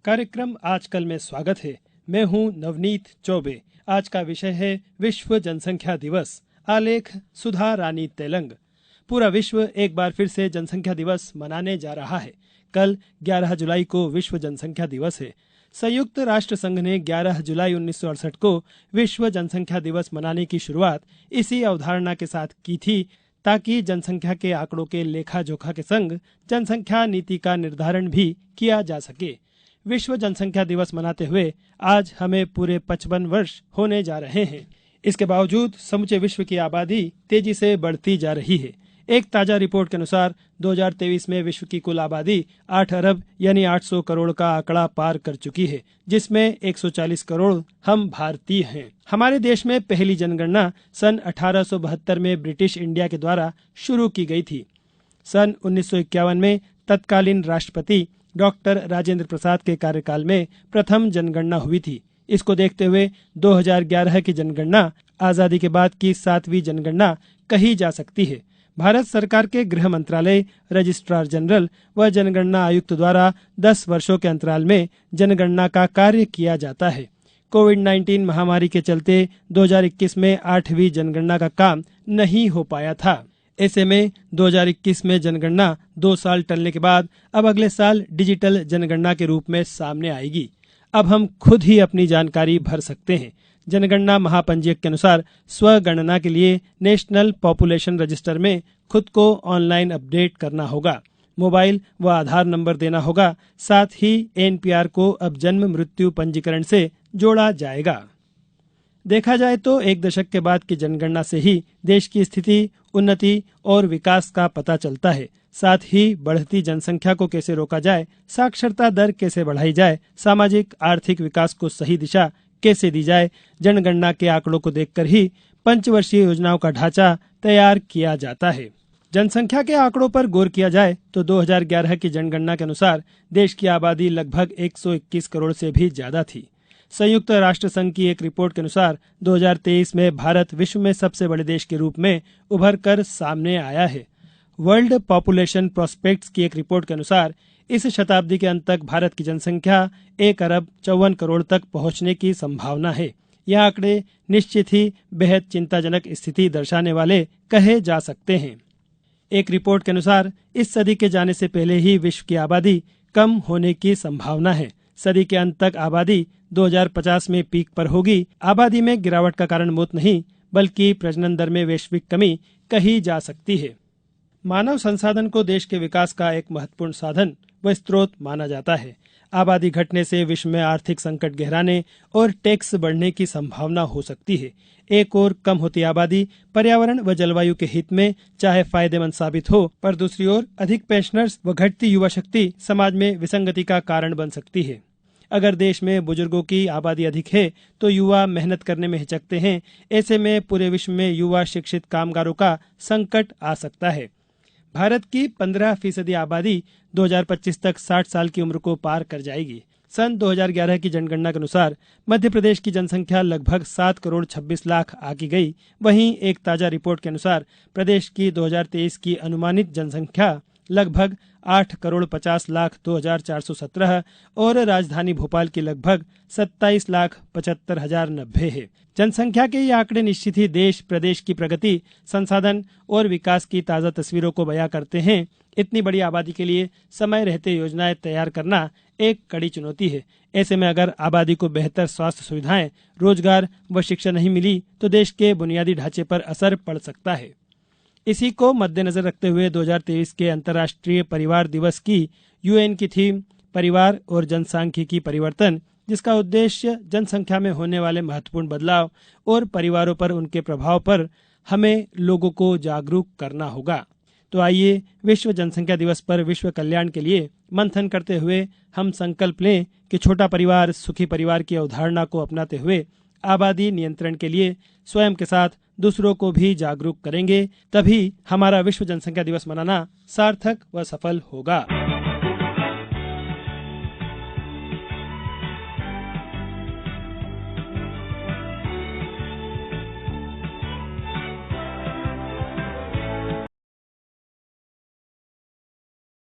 कार्यक्रम आजकल में स्वागत है। मैं हूं नवनीत चौबे। आज का विषय है विश्व जनसंख्या दिवस। आलेख सुधा रानी तेलंग। पूरा विश्व एक बार फिर से जनसंख्या दिवस मनाने जा रहा है। कल 11 जुलाई को विश्व जनसंख्या दिवस है। संयुक्त राष्ट्र संघ ने 11 जुलाई 1968 को विश्व जनसंख्या दिवस मनाने की शुरुआत इसी अवधारणा के साथ की थी, ताकि जनसंख्या के आंकड़ों के लेखा जोखा के संग जनसंख्या नीति का निर्धारण भी किया जा सके। विश्व जनसंख्या दिवस मनाते हुए आज हमें पूरे 55 वर्ष होने जा रहे हैं। इसके बावजूद समूचे विश्व की आबादी तेजी से बढ़ती जा रही है। एक ताजा रिपोर्ट के अनुसार 2023 में विश्व की कुल आबादी 8 अरब यानी 800 करोड़ का आंकड़ा पार कर चुकी है, जिसमें 140 करोड़ हम भारतीय हैं। हमारे देश में पहली जनगणना सन 1872 में ब्रिटिश इंडिया के द्वारा शुरू की गई थी। सन 1951 में तत्कालीन राष्ट्रपति डॉक्टर राजेंद्र प्रसाद के कार्यकाल में प्रथम जनगणना हुई थी। इसको देखते हुए 2011 की जनगणना आजादी के बाद की 7वीं जनगणना कही जा सकती है। भारत सरकार के गृह मंत्रालय, रजिस्ट्रार जनरल व जनगणना आयुक्त द्वारा 10 वर्षों के अंतराल में जनगणना का कार्य किया जाता है। कोविड-19 महामारी के चलते 2021 में 8वीं जनगणना का काम नहीं हो पाया था। ऐसे में 2021 में जनगणना 2 साल टलने के बाद अब अगले साल डिजिटल जनगणना के रूप में सामने आएगी। अब हम खुद ही अपनी जानकारी भर सकते हैं। जनगणना महापंजीयक के अनुसार स्वगणना के लिए नेशनल पॉपुलेशन रजिस्टर में खुद को ऑनलाइन अपडेट करना होगा। मोबाइल व आधार नंबर देना होगा। साथ ही एनपीआर को अब जन्म मृत्यु पंजीकरण से जोड़ा जाएगा। देखा जाए तो एक दशक के बाद की जनगणना से ही देश की स्थिति, उन्नति और विकास का पता चलता है। साथ ही बढ़ती जनसंख्या को कैसे रोका जाए, साक्षरता दर कैसे बढ़ाई जाए, सामाजिक आर्थिक विकास को सही दिशा कैसे दी जाए, जनगणना के आंकड़ों को देखकर ही पंचवर्षीय योजनाओं का ढांचा तैयार किया जाता है। जनसंख्या के आंकड़ों पर गौर किया जाए तो 2011 की जनगणना के अनुसार देश की आबादी लगभग 121 करोड़ से भी ज्यादा थी। संयुक्त राष्ट्र संघ की एक रिपोर्ट के अनुसार 2023 में भारत विश्व में सबसे बड़े देश के रूप में उभर कर सामने आया है। वर्ल्ड पॉपुलेशन प्रोस्पेक्ट्स की एक रिपोर्ट के अनुसार इस शताब्दी के अंत तक भारत की जनसंख्या 1 अरब 54 करोड़ तक पहुंचने की संभावना है। यह आंकड़े निश्चित ही बेहद चिंताजनक स्थिति दर्शाने वाले कहे जा सकते हैं। एक रिपोर्ट के अनुसार इस सदी के जाने से पहले ही विश्व की आबादी कम होने की संभावना है। सदी के अंत तक आबादी 2050 में पीक पर होगी। आबादी में गिरावट का कारण मौत नहीं, बल्कि प्रजनन दर में वैश्विक कमी कही जा सकती है। मानव संसाधन को देश के विकास का एक महत्वपूर्ण साधन व स्रोत माना जाता है। आबादी घटने से विश्व में आर्थिक संकट गहराने और टैक्स बढ़ने की संभावना हो सकती है। एक ओर कम होती आबादी पर्यावरण व जलवायु के हित में चाहे फायदेमंद साबित हो, पर दूसरी ओर अधिक पेंशनर्स व घटती युवा शक्ति समाज में विसंगति का कारण बन सकती है। अगर देश में बुजुर्गों की आबादी अधिक है तो युवा मेहनत करने में हिचकते हैं। ऐसे में पूरे विश्व में युवा शिक्षित कामगारों का संकट आ सकता है। भारत की 15% आबादी 2025 तक 60 साल की उम्र को पार कर जाएगी। सन 2011 की जनगणना के अनुसार मध्य प्रदेश की जनसंख्या लगभग 7 करोड़ 26 लाख आकी गई। वहीं एक ताजा रिपोर्ट के अनुसार प्रदेश की 2023 की अनुमानित जनसंख्या लगभग 8 करोड़ 50 लाख 2,417 और राजधानी भोपाल की लगभग 27 लाख 75,090 है। जनसंख्या के ये आंकड़े निश्चित ही देश प्रदेश की प्रगति, संसाधन और विकास की ताज़ा तस्वीरों को बयां करते हैं। इतनी बड़ी आबादी के लिए समय रहते योजनाएं तैयार करना एक कड़ी चुनौती है। ऐसे में अगर आबादी को बेहतर स्वास्थ्य सुविधाएं, रोजगार व शिक्षा नहीं मिली तो देश के बुनियादी ढांचे पर असर पड़ सकता है। इसी को मद्देनजर रखते हुए 2023 के अंतर्राष्ट्रीय परिवार दिवस की यूएन की थीम परिवार और जनसांख्यिकी परिवर्तन, जिसका उद्देश्य जनसंख्या में होने वाले महत्वपूर्ण बदलाव और परिवारों पर उनके प्रभाव पर हमें लोगों को जागरूक करना होगा। तो आइए विश्व जनसंख्या दिवस पर विश्व कल्याण के लिए मंथन करते हुए हम संकल्प लें कि छोटा परिवार सुखी परिवार की अवधारणा को अपनाते हुए आबादी नियंत्रण के लिए स्वयं के साथ दूसरों को भी जागरूक करेंगे। तभी हमारा विश्व जनसंख्या दिवस मनाना सार्थक व सफल होगा।